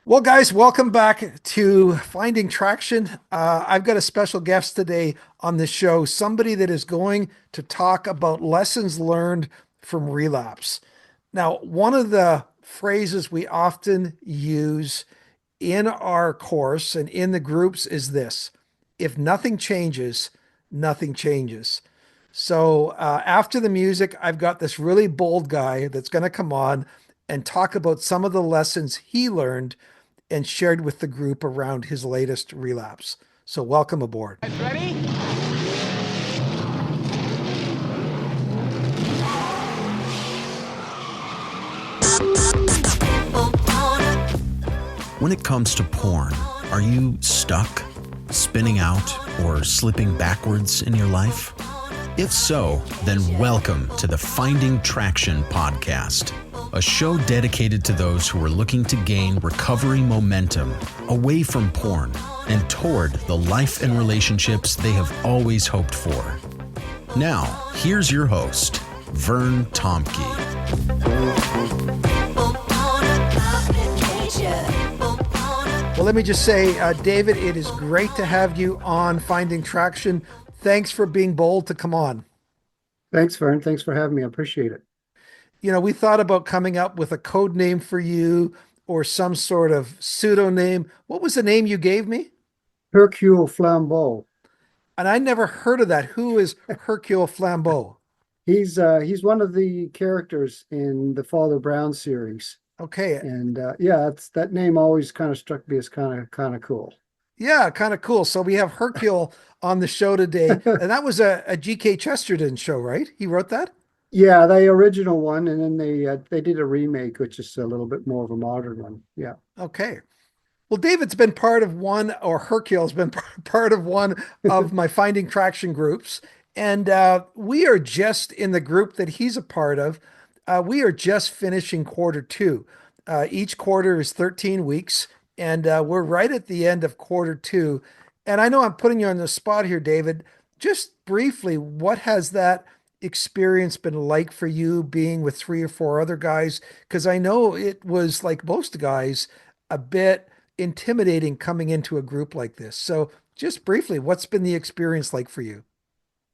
Well, guys, welcome back to Finding Traction. I've got a special guest today on the show, somebody that is going to talk about lessons learned from relapse. Now, one of the phrases we often use in our course and in the groups is this: if nothing changes, nothing changes. So, after the music, I've got this really bold guy that's going to come on and talk about some of the lessons he learned and shared with the group around his latest relapse. So, welcome aboard. Guys ready? When it comes to porn, are you stuck, spinning out, or slipping backwards in your life? If so, then welcome to the Finding Traction podcast, a show dedicated to those who are looking to gain recovery momentum away from porn and toward the life and relationships they have always hoped for. Now, here's your host, Vern Tomke. Well, let me just say, David, it is great to have you on Finding Traction. Thanks for being bold to come on. Thanks, Vern. Thanks for having me. I appreciate it. We thought about coming up with a code name for you or some sort of pseudonym. What was the name you gave me? Hercule Flambeau. And I never heard of that. Who is Hercule Flambeau? He's one of the characters in the Father Brown series, Okay. and yeah, that name always kind of struck me as kind of cool. Yeah, kind of cool. So we have Hercule on the show today. And that was a G.K. Chesterton show, right? He wrote that? Yeah, the original one, and then they did a remake, which is a little bit more of a modern one. Yeah. Okay. Well, David's been part of one, or Hercule's been part of one of my Finding Traction groups. And we are just in the group that he's a part of. We are just finishing quarter two. Each quarter is 13 weeks, and we're right at the end of quarter two. And I know I'm putting you on the spot here, David. Just briefly, what has that experience been like for you being with three or four other guys? Because I know it was like most guys, a bit intimidating coming into a group like this. So, just briefly, what's been the experience like for you?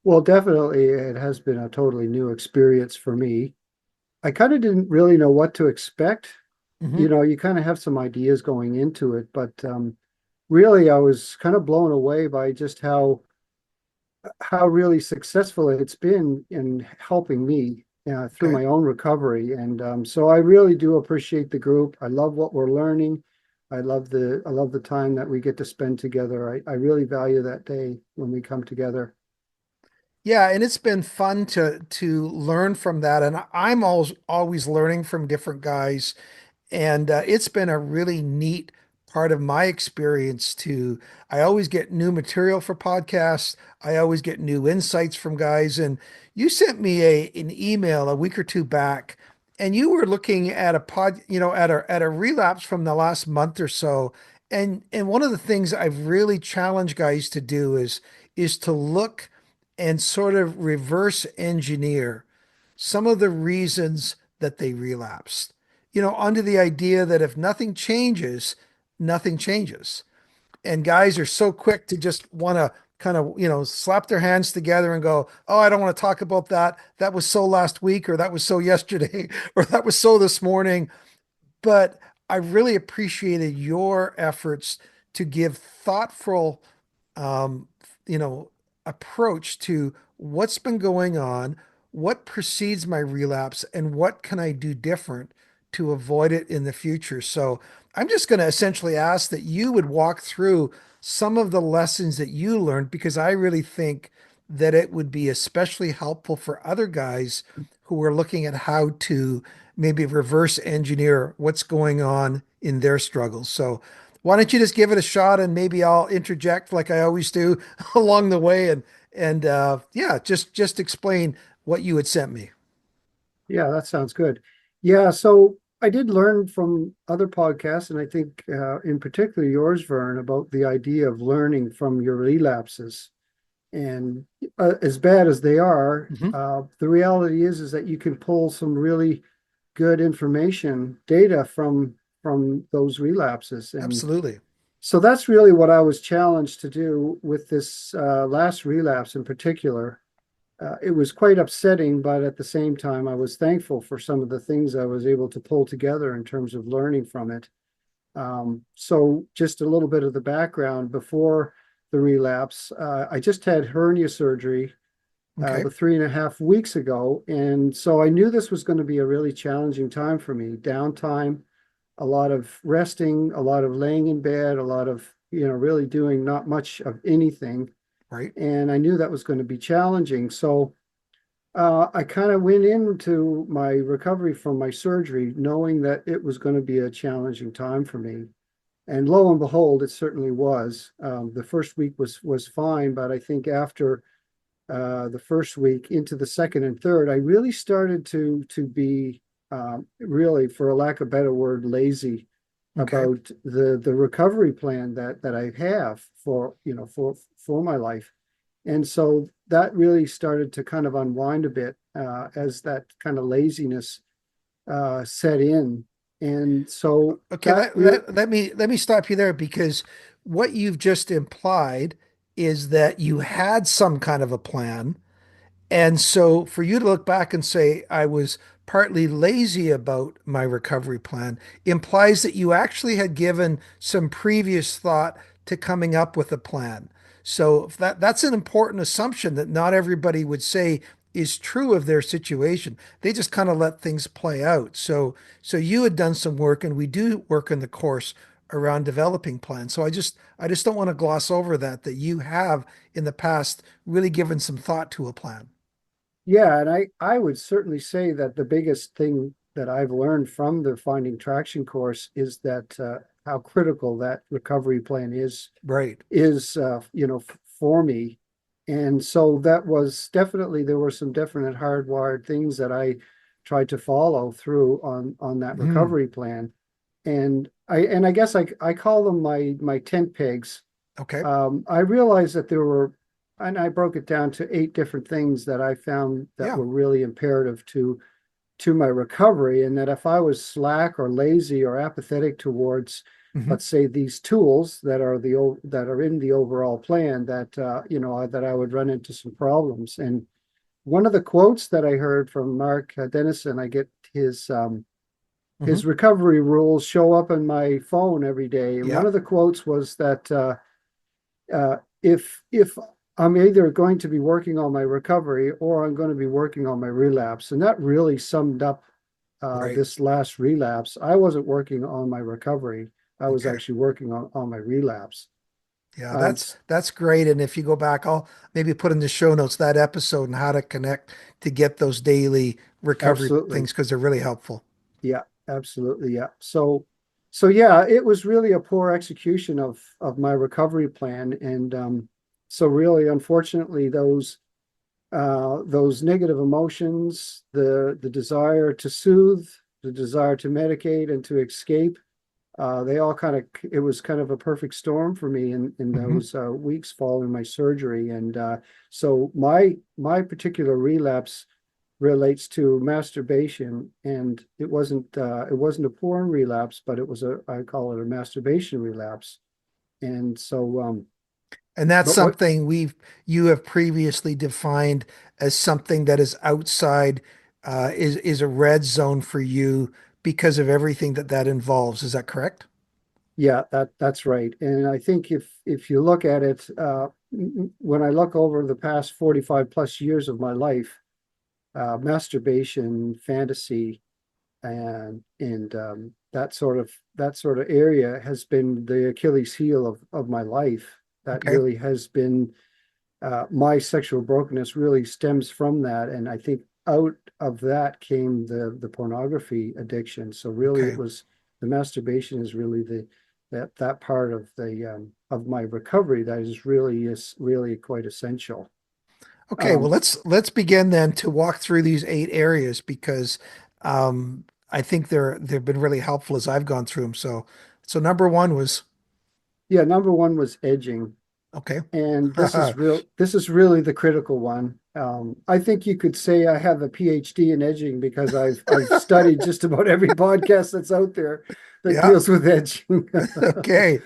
Well, definitely, it has been a totally new experience for me. I kind of didn't really know what to expect. Hmm. You kind of have some ideas going into it, but really, I was kind of blown away by just how really successful it's been in helping me through Okay. my own recovery. And so I really do appreciate the group. I love what we're learning. I love the time that we get to spend together. I really value that day when we come together. Yeah, and it's been fun to learn from that. And I'm always learning from different guys. And it's been a really neat part of my experience to, I always get new material for podcasts. I always get new insights from guys. And you sent me an email a week or two back, and you were looking at a at a relapse from the last month or so. And one of the things I've really challenged guys to do is to look and sort of reverse engineer some of the reasons that they relapsed, under the idea that if nothing changes, nothing changes. And guys are so quick to just want to kind of, slap their hands together and go, oh, I don't want to talk about that. That was so last week, or that was so yesterday, or that was so this morning. But I really appreciated your efforts to give thoughtful, um, you know, approach to what's been going on, what precedes my relapse, and what can I do different to avoid it in the future. So I'm just going to essentially ask that you would walk through some of the lessons that you learned, because I really think that it would be especially helpful for other guys who are looking at how to maybe reverse engineer what's going on in their struggles. So why don't you just give it a shot, and maybe I'll interject like I always do along the way, and yeah, just explain what you had sent me. Yeah, that sounds good. Yeah, so I did learn from other podcasts, and I think in particular yours, Vern, about the idea of learning from your relapses. And as bad as they are, Mhm. the reality is that you can pull some really good information, data from those relapses. And Absolutely. so that's really what I was challenged to do with this last relapse in particular. It was quite upsetting, but at the same time, I was thankful for some of the things I was able to pull together in terms of learning from it. So just a little bit of the background before the relapse. I just had hernia surgery Okay. about 3.5 weeks ago. And so I knew this was going to be a really challenging time for me. Downtime, a lot of resting, a lot of laying in bed, a lot of, really doing not much of anything. Right. And I knew that was going to be challenging. So I kind of went into my recovery from my surgery knowing that it was going to be a challenging time for me. And lo and behold, it certainly was. The first week was fine, but I think after the first week into the second and third, I really started to be really, for a lack of a better word, lazy Okay. about the recovery plan that I have for for my life. And so that really started to kind of unwind a bit as that kind of laziness set in. And so Okay, that really, let me stop you there because what you've just implied is that you had some kind of a plan. And so for you to look back and say, I was partly lazy about my recovery plan implies that you actually had given some previous thought to coming up with a plan. So if that's an important assumption that not everybody would say is true of their situation. They just kind of let things play out. So you had done some work and we do work in the course around developing plans. So I just don't want to gloss over that you have in the past really given some thought to a plan. yeah, and I would certainly say that the biggest thing that I've learned from the Finding Traction course is that how critical that recovery plan Right. is for me. And so that was definitely, there were some definite hardwired things that I tried to follow through on that Hmm. recovery plan. And I guess I call them my tent pegs. Okay. I realized that there were, and I broke it down to 8 different things that I found that Yeah. were really imperative to my recovery, and that if I was slack or lazy or apathetic towards, Hmm. let's say, these tools that are in the overall plan, that that I would run into some problems. And one of the quotes that I heard from Mark Dennison, I get Hmm. his recovery rules show up on my phone every day, and one Yeah. of the quotes was that if I'm either going to be working on my recovery or I'm going to be working on my relapse. And that really summed up Right. this last relapse. I wasn't working on my recovery. I was Okay. actually working on my relapse. Yeah, Um, that's great. And if you go back, I'll maybe put in the show notes that episode and how to connect to get those daily recovery Absolutely. things because they're really helpful. Yeah, absolutely. Yeah. So yeah, it was really a poor execution of my recovery plan. And so really, unfortunately, those negative emotions, the desire to soothe, the desire to medicate and to escape, they all kind of, it was kind of a perfect storm for me in Hmm. those weeks following my surgery. And so my particular relapse relates to masturbation, and it wasn't a porn relapse, but it was a, I call it a masturbation relapse. And so And that's but what something you have previously defined as something that is outside, is a red zone for you because of everything that involves. Is that correct? Yeah, that's right. And I think if you look at it, when I look over the past 45 plus years of my life, masturbation, fantasy, and that sort of area has been the Achilles heel of my life. That Okay. really has been my sexual brokenness really stems from that. And I think out of that came the pornography addiction. So really it Okay. was the masturbation is really that part of my recovery that is really quite essential. Okay, well Um, let's begin then to walk through these 8 areas because I think they've been really helpful as I've gone through them. So number one was yeah, number one was edging. okay. And this is really the critical one. I think you could say I have a PhD in edging because I've studied just about every podcast that's out there that Yeah. deals with edging. Okay.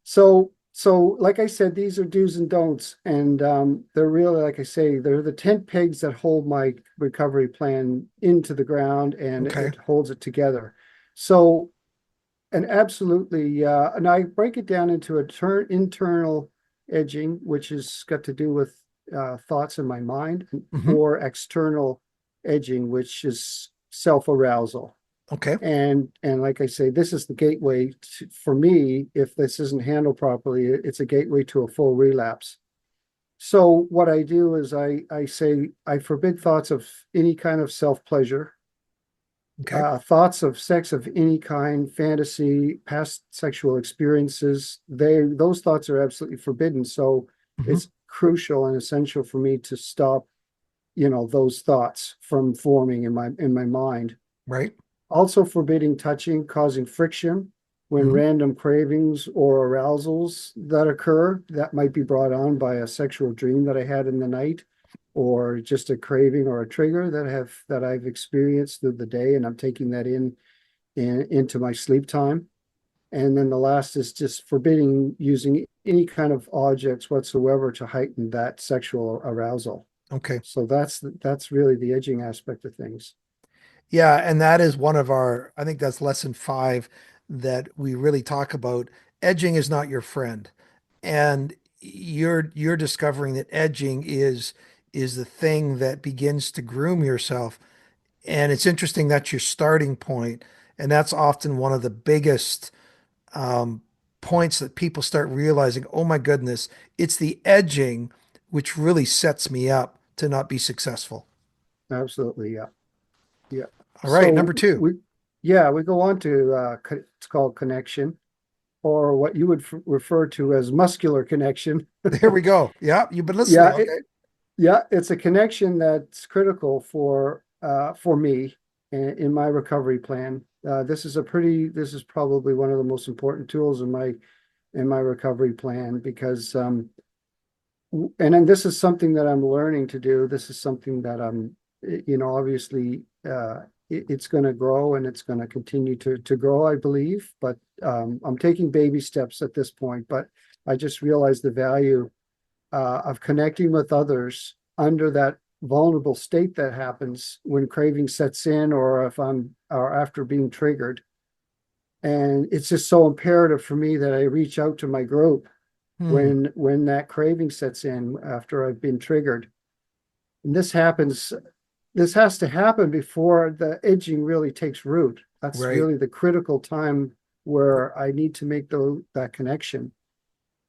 So like I said, these are do's and don'ts, and they're really, like I say, they're the tent pegs that hold my recovery plan into the ground, and Okay. it holds it together. So, and absolutely, and I break it down into a internal edging, which has got to do with thoughts in my mind, Hmm. or external edging, which is self-arousal. Okay. And like I say, this is the gateway for me. If this isn't handled properly, it's a gateway to a full relapse. So what I do is I say I forbid thoughts of any kind of self-pleasure, Okay. thoughts of sex of any kind, fantasy, past sexual experiences. Those thoughts are absolutely forbidden. So Hmm. it's crucial and essential for me to stop, those thoughts from forming in my mind. Right. Also forbidding touching, causing friction when Hmm. random cravings or arousals that occur that might be brought on by a sexual dream that I had in the night, or just a craving or a trigger that I've experienced through the day, and I'm taking that into my sleep time. And then the last is just forbidding using any kind of objects whatsoever to heighten that sexual arousal. Okay. So that's really the edging aspect of things. Yeah, and that is one of our, I think that's lesson five that we really talk about. Edging is not your friend. And you're discovering that edging is the thing that begins to groom yourself. And it's interesting that's your starting point. And that's often one of the biggest um, points that people start realizing, oh my goodness, it's the edging which really sets me up to not be successful. Absolutely, yeah. Yeah. All right, So number two. we go on to it's called connection, or what you would refer to as muscular connection. There we go. Yeah, you've been listening. Yeah, it Okay. yeah, it's a connection that's critical for me in my recovery plan. This is probably one of the most important tools in my recovery plan because and then this is something that I'm learning to do. This is something that obviously it's going to grow and it's going to continue to grow, I believe. But I'm taking baby steps at this point. But I just realized the value of connecting with others under that vulnerable state that happens when craving sets in, or after being triggered. And it's just so imperative for me that I reach out to my group Hmm. when that craving sets in after I've been triggered. And this has to happen before the edging really takes root. That's Right. really the critical time where I need to make that connection.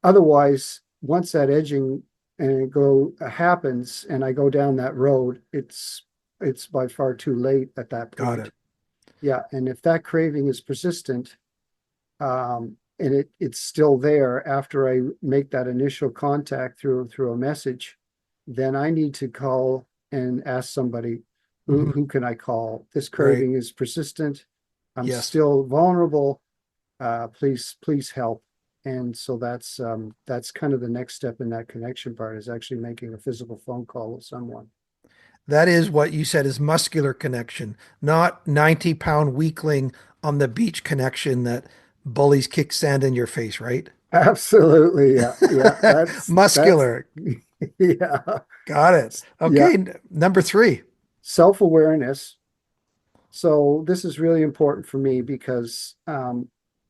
Otherwise, once that edging and it go happens and I go down that road, it's by far too late at that Got point. it. Yeah, and if that craving is persistent, and it's still there after I make that initial contact through a message, then I need to call and ask somebody who Hmm. who can I call? This Right. craving is persistent. I'm Yes. still vulnerable. Please help. And so that's kind of the next step in that connection part, is actually making a physical phone call with someone. That is what you said is muscular connection, not 90-pound weakling on the beach connection that bullies kick sand in your face, right? Absolutely. Yeah. Yeah. That's Muscular. yeah. Got it. Yeah. Okay, number three. Self-awareness. So this is really important for me because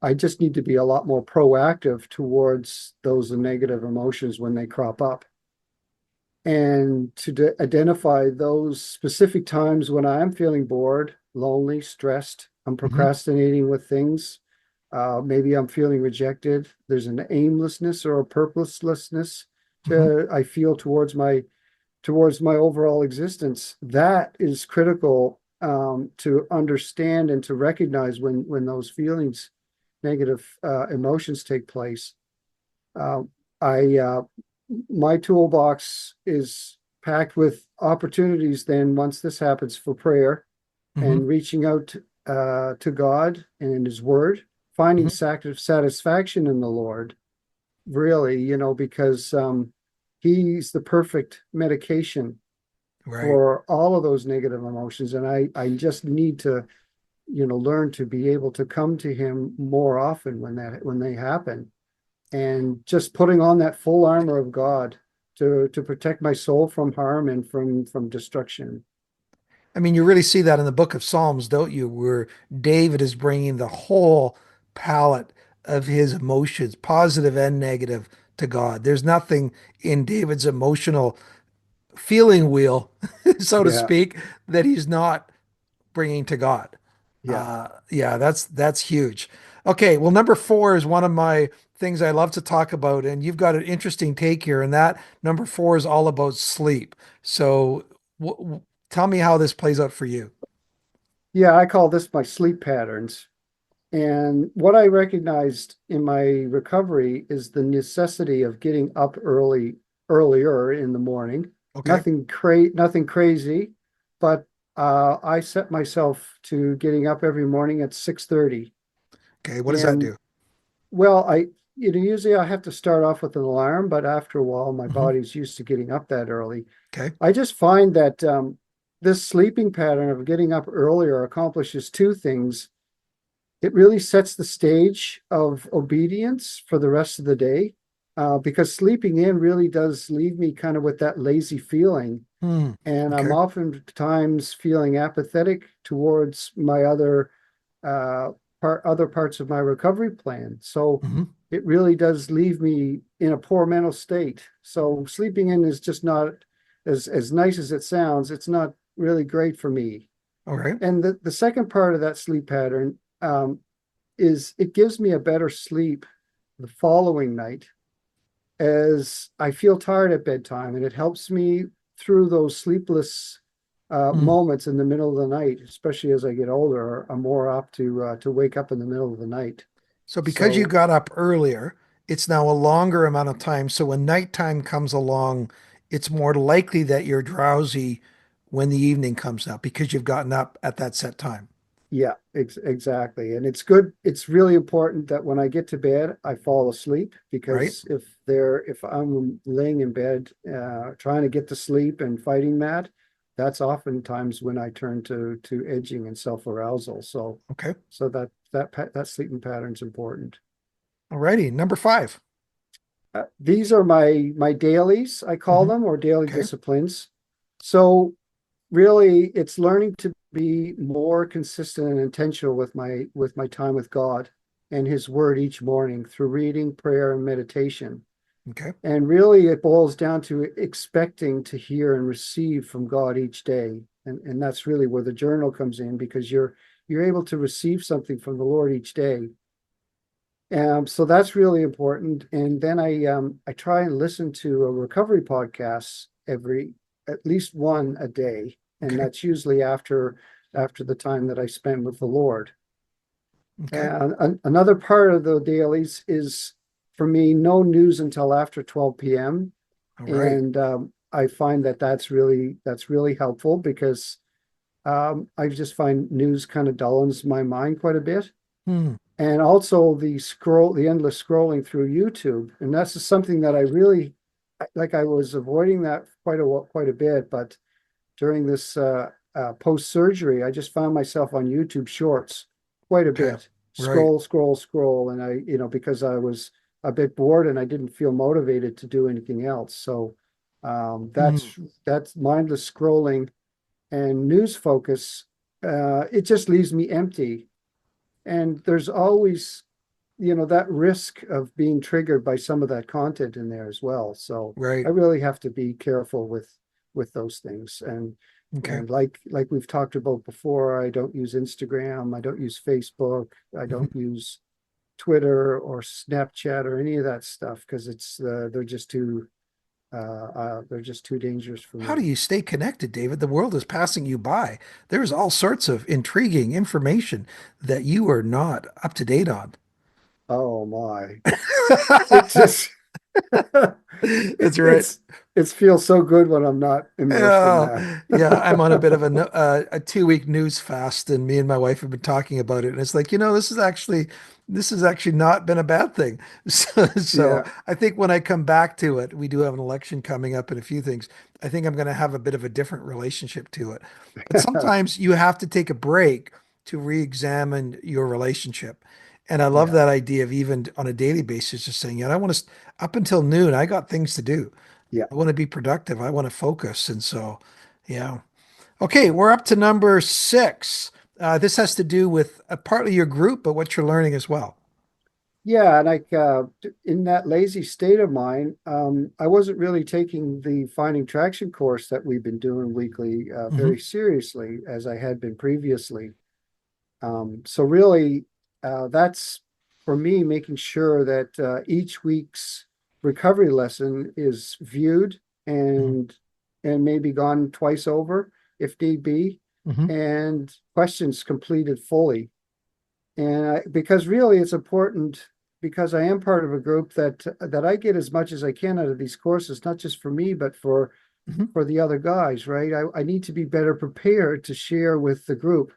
I just need to be a lot more proactive towards those negative emotions when they crop up, and to identify those specific times when I'm feeling bored, lonely, stressed, I'm Hmm. procrastinating with things. Maybe I'm feeling rejected. There's an aimlessness or a purposelessness Hmm. I feel towards my overall existence. That is critical to understand and to recognize when those feelings, negative emotions take place. Uh, I My toolbox is packed with opportunities. Then once this happens, for prayer Hmm. and reaching out to God and in His Word, finding Hmm. satisfaction in the Lord. Really, because He's the perfect medication Right. for all of those negative emotions. And I just need to, learn to be able to come to him more often when they happen. And just putting on that full armor of God to protect my soul from harm and from destruction. I mean, you really see that in the book of Psalms, don't you? Where David is bringing the whole palette of his emotions, positive and negative, to God. There's nothing in David's emotional feeling wheel, so to Yeah, speak, that he's not bringing to God. yeah. Yeah, that's huge. Okay, well, number four is one of my things I love to talk about, and you've got an interesting take here, and that number four is all about sleep. So, tell me how this plays out for you. Yeah, I call this my sleep patterns. And what I recognized in my recovery is the necessity of getting up earlier in the morning. Okay. Nothing crazy, but I set myself to getting up every morning at 6:30. Okay. What does that And do? well, usually I have to start off with an alarm, but after a while, my Hmm. body's used to getting up that early. Okay. I just find that this sleeping pattern of getting up earlier accomplishes two things. It really sets the stage of obedience for the rest of the day, because sleeping in really does leave me kind of with that lazy feeling. Hmm. And I'm Okay. oftentimes feeling apathetic towards my uh, other parts of my recovery plan. So Hmm. it really does leave me in a poor mental state. So sleeping in is just not as nice as it sounds. It's not really great for me. All right. And the second part of that sleep pattern is it gives me a better sleep the following night as I feel tired at bedtime, and it helps me through those sleepless Hmm. moments in the middle of the night. Especially as I get older, I'm more apt to wake up in the middle of the night. So because you So got up earlier, it's now a longer amount of time. So when nighttime comes along, it's more likely that you're drowsy when the evening comes up because you've gotten up at that set time, yeah, exactly. And it's good. It's really important that when I get to bed, I fall asleep, right? because if I'm laying in bed trying to get to sleep and fighting that, that's oftentimes when I turn to edging and self-arousal. So Okay. that sleeping pattern's important. All righty. Number five. These are my dailies, I call Hmm. them, or daily Okay. disciplines. So really it's learning to be more consistent and intentional with my time with God and his word each morning through reading, prayer, and meditation. Okay. And really it boils down to expecting to hear and receive from God each day. And that's really where the journal comes in, because you're able to receive something from the Lord each day. So that's really important. And then I try and listen to a recovery podcast at least one a day, and Okay. that's usually after the time that I spend with the Lord. Okay. And another part of the dailies is for me no news until after 12 p.m. All right. And I find that that's really helpful, because I just find news kind of dullens my mind quite a bit. Hmm. And also the endless scrolling through YouTube. And that's just something that I really like. I was avoiding that quite a bit, but during this post surgery, I just found myself on YouTube Shorts quite a Okay. bit. Right. Scroll, scroll, scroll, and because I was a bit bored and I didn't feel motivated to do anything else. So Hmm. that's mindless scrolling and news focus. It just leaves me empty, and there's always that risk of being triggered by some of that content in there as well. So Right. I really have to be careful with those things. and Okay. and like we've talked about before, I don't use Instagram, I don't use Facebook, I Mhm. don't use Twitter or Snapchat or any of that stuff, because they're just too dangerous for How do me. you stay connected, David? The world is passing you by. There's all sorts of intriguing information that you are not up to date on. Oh my. It just That's right. it's it feels so good when I'm not immersed in Oh, that. yeah, I'm on a bit of a 2-week news fast, and me and my wife have been talking about it. And it's like, this is actually this has actually not been a bad thing. So Yeah. I think when I come back to it, we do have an election coming up and a few things. I think I'm going to have a bit of a different relationship to it. But sometimes you have to take a break to re-examine your relationship. And I love Yeah. that idea of even on a daily basis, just saying, yeah, I want to, up until noon, I got things to do. Yeah. I want to be productive. I want to focus. And so, yeah. Okay, we're up to number six. This has to do with partly your group, but what you're learning as well. Yeah, and like in that lazy state of mind, I wasn't really taking the finding traction course that we've been doing weekly Hmm. very seriously as I had been previously. So really, that's for me making sure that each week's recovery lesson is viewed Hmm. and maybe gone twice over if need be, Hmm. and questions completed fully. Because really it's important because I am part of a group that I get as much as I can out of these courses, not just for me, but Hmm. for the other guys, right? I need to be better prepared to share with the group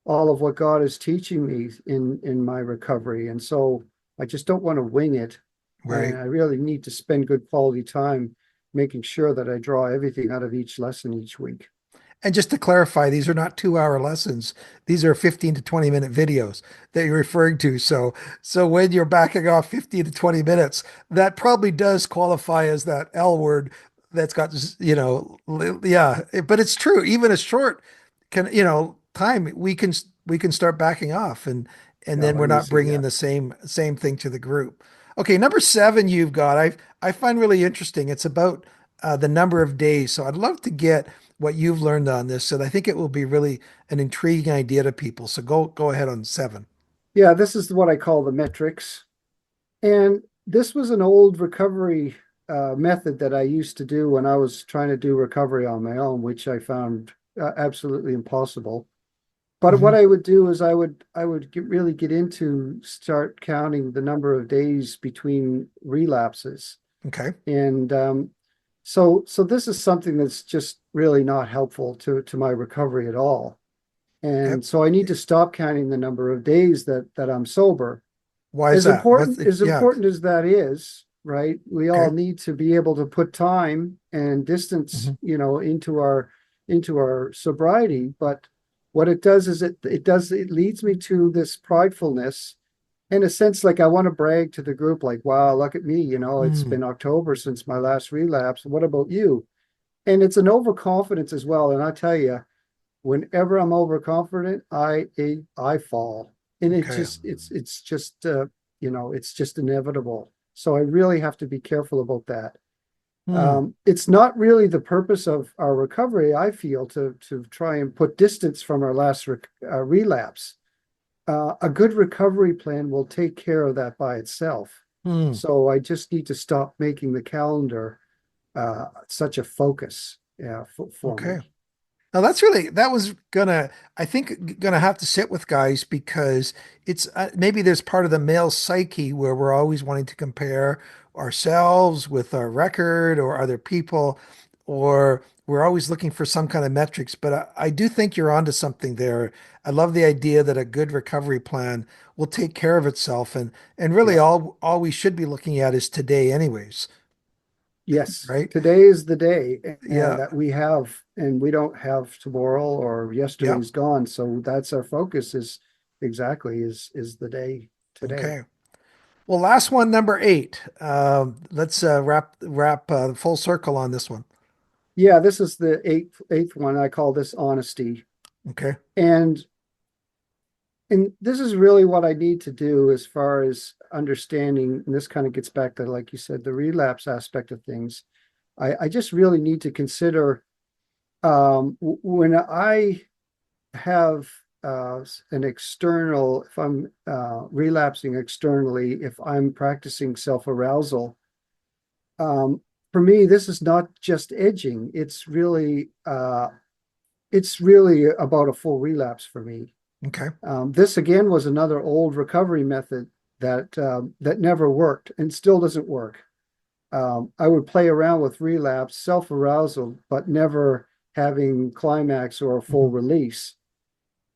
all of what God is teaching me in my recovery. And so I just don't want to wing it. And Right. I really need to spend good quality time making sure that I draw everything out of each lesson each week. And just to clarify, these are not 2 hour lessons. These are 15 to 20 minute videos that you're referring to. So when you're backing off 15 to 20 minutes, that probably does qualify as that L word that's got, yeah, but it's true. Even a short time, we can start backing off and Yeah, then we're not easy. bringing Yeah. the same thing to the group. Okay, number seven you've got, I find really interesting. It's about the number of days. So I'd love to get what you've learned on this, and I think it will be really an intriguing idea to people. So go ahead on seven. Yeah, this is what I call the metrics. And this was an old recovery method that I used to do when I was trying to do recovery on my own, which I found absolutely impossible. But what Hmm. I would do is really get into start counting the number of days between relapses, Okay. and so this is something that's just really not helpful to my recovery at all. Okay. And so I need to stop counting the number of days that I'm sober. Why is that? As Yeah. important as that is, right? We all Okay. need to be able to put time and distance, Hmm. into our sobriety. But what it does is it leads me to this pridefulness in a sense, like I want to brag to the group, like, wow, look at me, it's Mm. been October since my last relapse. What about you? And it's an overconfidence as well. And I tell you, whenever I'm overconfident, I fall, and Okay. it's just inevitable. So I really have to be careful about that. Mm. It's not really the purpose of our recovery, I feel, to try and put distance from our last relapse. A good recovery plan will take care of that by itself. Mm. So I just need to stop making the calendar such a focus, yeah, for Okay. me. Now that was I think gonna have to sit with guys because it's maybe there's part of the male psyche where we're always wanting to compare ourselves with our record or other people, or we're always looking for some kind of metrics. But I do think you're onto something there. I love the idea that a good recovery plan will take care of itself, and really Yeah. all we should be looking at is today, anyways, Yes, right? today is the day and Yeah. that we have, and we don't have tomorrow or Yeah. yesterday's gone. So that's our focus is exactly is the day today. Okay. Well, last one, number eight. Let's wrap full circle on this one. Yeah, this is the eighth one. I call this honesty. Okay. And this is really what I need to do as far as understanding, and this kind of gets back to, like you said, the relapse aspect of things. I just really need to consider when I have an external, if I'm relapsing externally, if I'm practicing self-arousal, um, for me, this is not just edging. It's really about a full relapse for me. Okay. This again was another old recovery method that never worked and still doesn't work. I would play around with relapse, self-arousal, but never having climax or a full Mhm. release.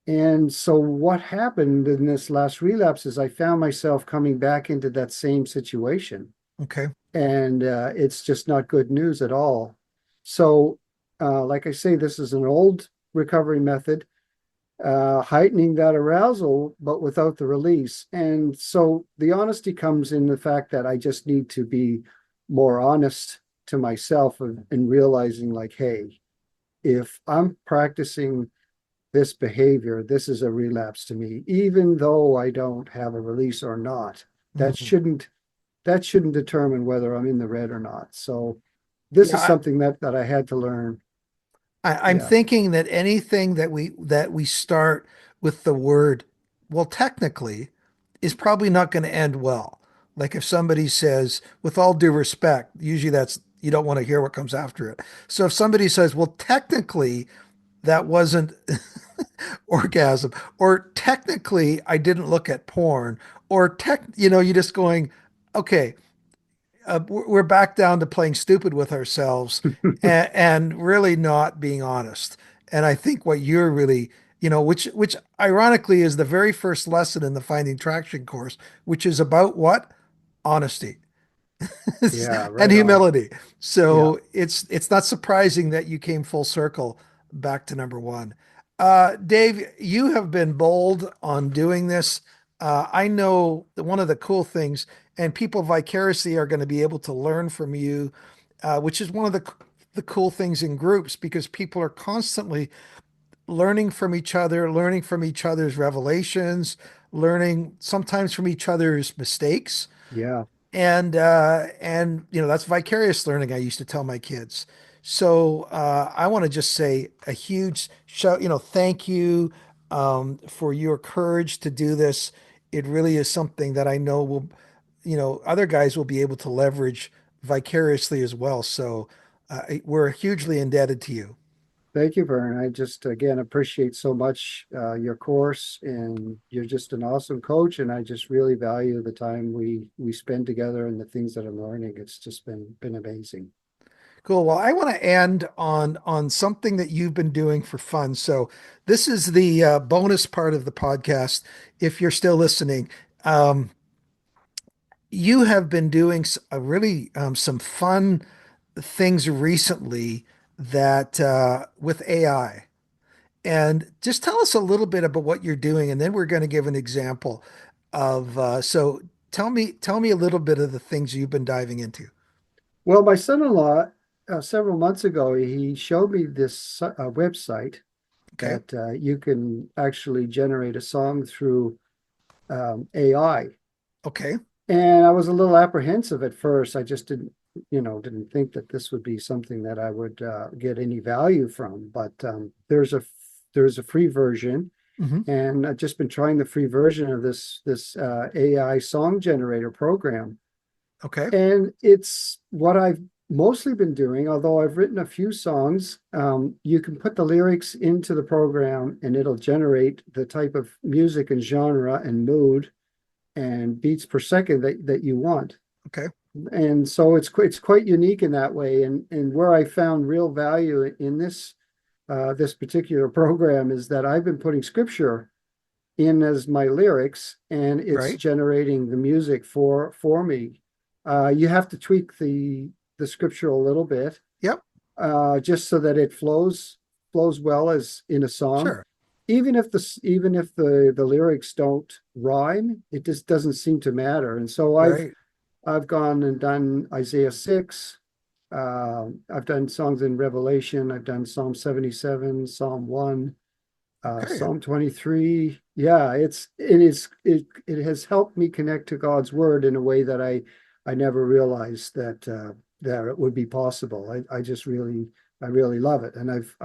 And so what happened in this last relapse is I found myself coming back into that same situation. Okay. And it's just not good news at all. So, like I say, this is an old recovery method, heightening that arousal, but without the release. And so the honesty comes in the fact that I just need to be more honest to myself and realizing, like, hey, if I'm practicing this behavior, this is a relapse to me, even though I don't have a release or not. That Mhm. shouldn't that shouldn't determine whether I'm in the red or not. So this is Yeah, something that I had to learn. I'm Yeah. thinking that anything that we start with the word, well, technically, is probably not going to end well. Like if somebody says, with all due respect, usually that's you don't want to hear what comes after it. So if somebody says, well, technically, that wasn't orgasm, or technically, I didn't look at porn, or you're just going, okay, we're back down to playing stupid with ourselves and really not being honest. And I think what you're really, which ironically is the very first lesson in the Finding Traction course, which is about what? Honesty Yeah, and right on. humility. Yeah. So it's not surprising that you came full circle back to number one. Dave, you have been bold on doing this. I know that one of the cool things, and people vicariously are going to be able to learn from you, which is one of the cool things in groups because people are constantly learning from each other's revelations, learning sometimes from each other's mistakes Yeah. and that's vicarious learning I used to tell my kids. So I want to just say a huge shout, thank you for your courage to do this. It really is something that I know will, other guys will be able to leverage vicariously as well. So we're hugely indebted to you. Thank you, Vern. I just again appreciate so much your course, and you're just an awesome coach. And I just really value the time we spend together and the things that I'm learning. It's just been amazing. Cool. Well, I want to end on something that you've been doing for fun. So this is the bonus part of the podcast. If you're still listening, um, you have been doing a really some fun things recently that with AI. And just tell us a little bit about what you're doing, and then we're going to give an example of. So tell me a little bit of the things you've been diving into. Well, my son-in-law, several months ago, he showed me this website Okay. that you can actually generate a song through AI. Okay. And I was a little apprehensive at first. I just didn't think that this would be something that I would get any value from. But there's a free version, Hmm. and I've just been trying the free version of this AI song generator program. Okay. And it's what I've mostly been doing, although I've written a few songs. You can put the lyrics into the program and it'll generate the type of music and genre and mood and beats per second that you want. Okay. And so it's quite unique in that way. And where I found real value in this particular program is that I've been putting scripture in as my lyrics, and it's Right. generating the music for me. You have to tweak the scripture a little bit, Yep. just so that it flows well as in a song. Sure. Even if the lyrics don't rhyme, it just doesn't seem to matter. And so I've Right. I've gone and done Isaiah 6. I've done songs in Revelation. I've done Psalm 77, Psalm 1, Okay. Psalm 23. Yeah, it has helped me connect to God's word in a way that I never realized that it would be possible. I really love it. And I've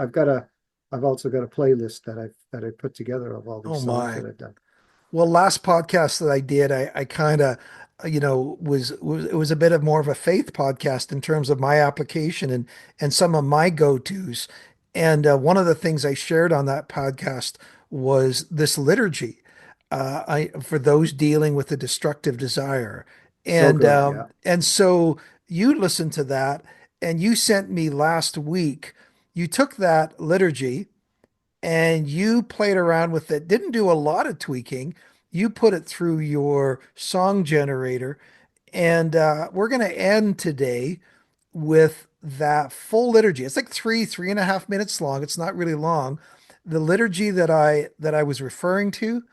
also got a playlist that I put together of all these Oh songs my. that I've done. Well, last podcast that I did, I kind of, was it was a bit of more of a faith podcast in terms of my application and some of my go-tos. And one of the things I shared on that podcast was this liturgy, for those dealing with a destructive desire. So And good, yeah. so you listened to that, and you sent me last week. You took that liturgy and you played around with it, didn't do a lot of tweaking. You put it through your song generator. And we're going to end today with that full liturgy. It's like 3.5 minutes long. It's not really long. The liturgy that I was referring to,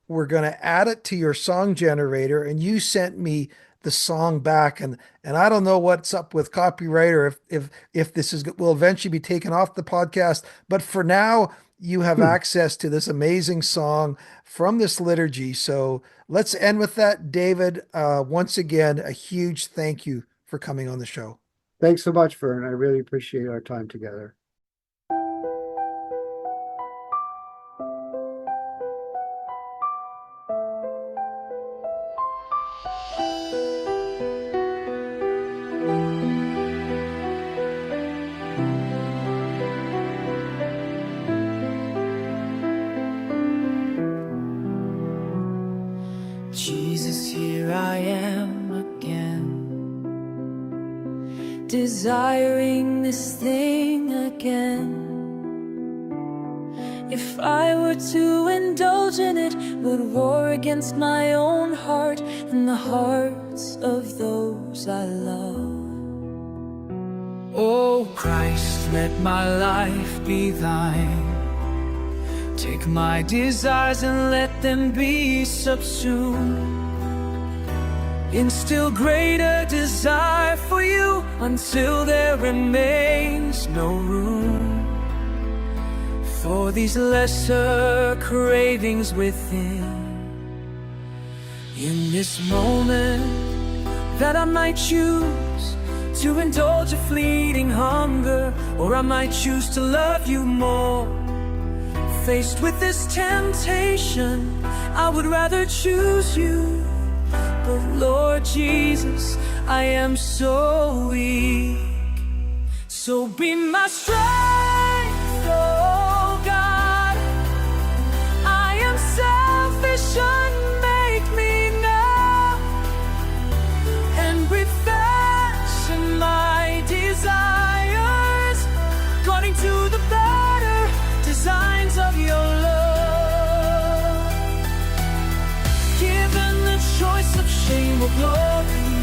we're going to add it to your song generator, and you sent me the song back, and I don't know what's up with copyright, or if this is will eventually be taken off the podcast, but for now you have Hmm. access to this amazing song from this liturgy. So let's end with that. David, once again, a huge thank you for coming on the show. Thanks so much, Vern. I really appreciate our time together. Jesus, here I am again, desiring this thing again. If I were to indulge in it, would war against my own heart and the hearts of those I love. Oh Christ, let my life be thine. Take my desires and let them be subsumed in still greater desire for you, until there remains no room for these lesser cravings within. In this moment that I might choose to indulge a fleeting hunger, or I might choose to love you more. Faced with this temptation, I would rather choose you. But Lord Jesus, I am so weak. So be my strength, oh God. I am selfish, unmake me now, and refashion my desires according to the better designs of your love. Given the choice of shame or glory,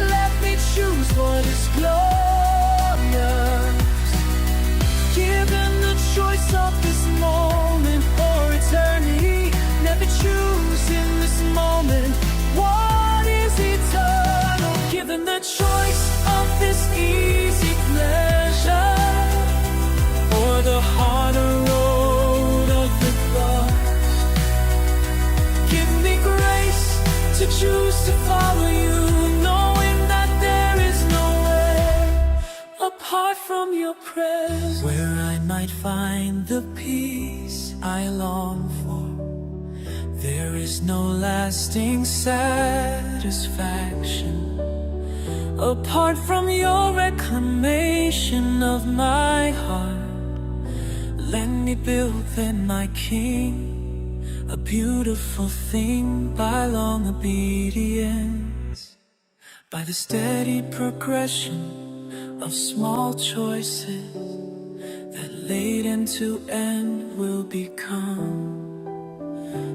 let me choose what is glorious. Given the choice of this moment or eternity, let me choose in this moment what is eternal. Given the choice of this easy pleasure or the harder road of the cross, give me grace to choose to follow you, knowing that there is nowhere apart from your presence where I might find the peace I long for. There is no lasting satisfaction apart from your reclamation of my heart. Let me build then, my King, a beautiful thing by long obedience, by the steady progression of small choices that laid into end will become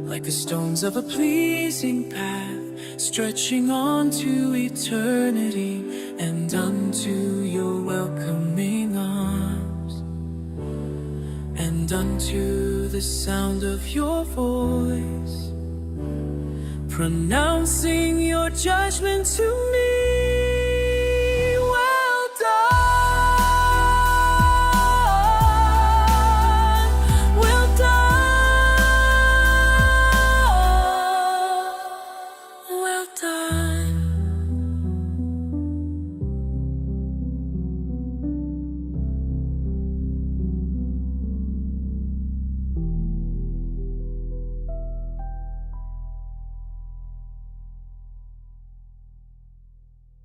like the stones of a pleasing path, stretching on to eternity and unto your welcoming arms, and unto the sound of your voice, pronouncing your judgment to me.